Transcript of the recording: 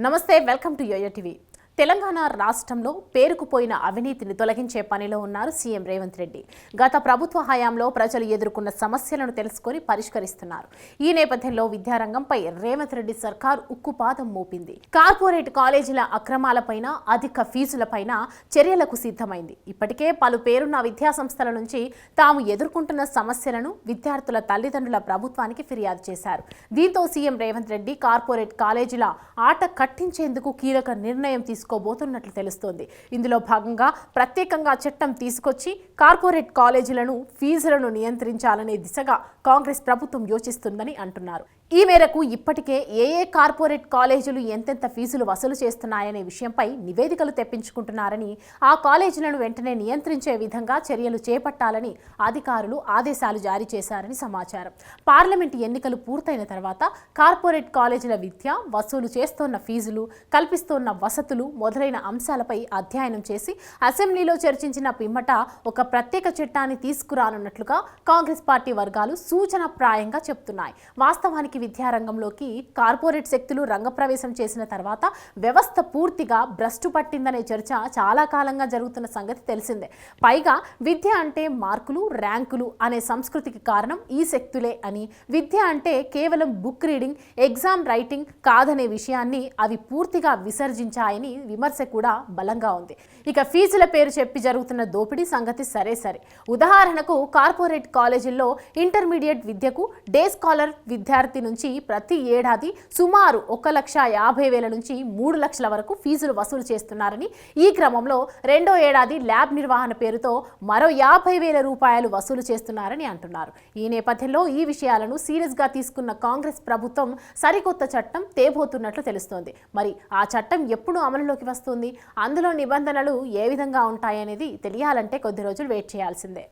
నమస్తే, welcome to YoYo TV. Telangana రాష్ట్రంలో పేరుకుపోయిన అవినీతిని తొలగించే పనిలో ఉన్నారు సీఎం రేవంత్ రెడ్డి. గత ప్రభుత్వ హయాంలో ప్రజలు ఎదుర్కొన్న సమస్యలను తెలుసుకొని పరిష్కరిస్తున్నారు. ఈ నేపథ్యంలో విద్యారంగంపై రేవంత్ రెడ్డి సర్కార్ ఉక్కుపాదం మోపింది. కార్పొరేట్ కాలేజీల అక్రమాలపైన, అధిక ఫీజులపైన చర్యలకు సిద్ధమైంది. ఇప్పటికే పలు పేరున్న విద్యాసంస్థల నుంచి తాము ఎదుర్కొంటున్న సమస్యలను విద్యార్థుల తల్లిదండ్రుల ప్రభుత్వానికి ఫిర్యాదు చేశారు. దీంతో సీఎం రేవంత్ రెడ్డి కార్పొరేట్ కాలేజీల ఆట కట్టించేందుకు కీలక నిర్ణయం తీసుకోబోతున్నట్లు తెలుస్తోంది. ఇందులో భాగంగా ప్రత్యేకంగా చట్టం తీసుకొచ్చి కార్పొరేట్ కాలేజీలను ఫీజులను నియంత్రించాలనే దిశగా కాంగ్రెస్ ప్రభుత్వం యోచిస్తుందని అంటున్నారు. ఈ మేరకు ఇప్పటికే ఏ కార్పొరేట్ కాలేజీలు ఎంతెంత ఫీజులు వసూలు చేస్తున్నాయనే విషయంపై నివేదికలు తెప్పించుకుంటున్నారని, ఆ కాలేజీలను వెంటనే నియంత్రించే విధంగా చర్యలు చేపట్టాలని అధికారులు ఆదేశాలు జారీ చేశారని సమాచారం. పార్లమెంటు ఎన్నికలు పూర్తయిన తర్వాత కార్పొరేట్ కాలేజీల విద్య, వసూలు చేస్తున్న ఫీజులు, కల్పిస్తున్న వసతులు మొదలైన అంశాలపై అధ్యయనం చేసి అసెంబ్లీలో చర్చించిన పిమ్మట ఒక ప్రత్యేక చట్టాన్ని తీసుకురానున్నట్లుగా కాంగ్రెస్ పార్టీ వర్గాలు సూచనప్రాయంగా చెప్తున్నాయి. వాస్తవానికి విద్యారంగంలోకి కార్పొరేట్ శక్తులు రంగప్రవేశం చేసిన తర్వాత వ్యవస్థ పూర్తిగా భ్రష్టు పట్టిందనే చర్చ చాలా కాలంగా జరుగుతున్న సంగతి తెలిసిందే. పైగా విద్య అంటే మార్కులు, ర్యాంకులు అనే సంస్కృతికి కారణం ఈ శక్తులే అని, విద్య అంటే కేవలం బుక్ రీడింగ్, ఎగ్జామ్ రైటింగ్ కాదనే విషయాన్ని అవి పూర్తిగా విసర్జించాయని విమర్శ కూడా బలంగా ఉంది. ఇక ఫీజుల పేరు చెప్పి జరుగుతున్న దోపిడీ సంగతి సరే. ఉదాహరణకు కార్పొరేట్ కాలేజీల్లో ఇంటర్మీడియట్ విద్యకు డే స్కాలర్ విద్యార్థి నుంచి ప్రతి ఏడాది సుమారు 1,50,000 నుంచి 3 లక్షల వరకు ఫీజులు వసూలు చేస్తున్నారని, ఈ క్రమంలో రెండో ఏడాది ల్యాబ్ నిర్వహణ పేరుతో మరో 50,000 రూపాయలు వసూలు చేస్తున్నారని అంటున్నారు. ఈ నేపథ్యంలో ఈ విషయాలను సీరియస్గా తీసుకున్న కాంగ్రెస్ ప్రభుత్వం సరికొత్త చట్టం తేబోతున్నట్లు తెలుస్తోంది. మరి ఆ చట్టం ఎప్పుడు అమలులోకి వస్తుంది, అందులో నిబంధనలు ఏ విధంగా ఉంటాయనేది తెలియాలంటే కొద్ది రోజులు వెయిట్ చేయాల్సిందే.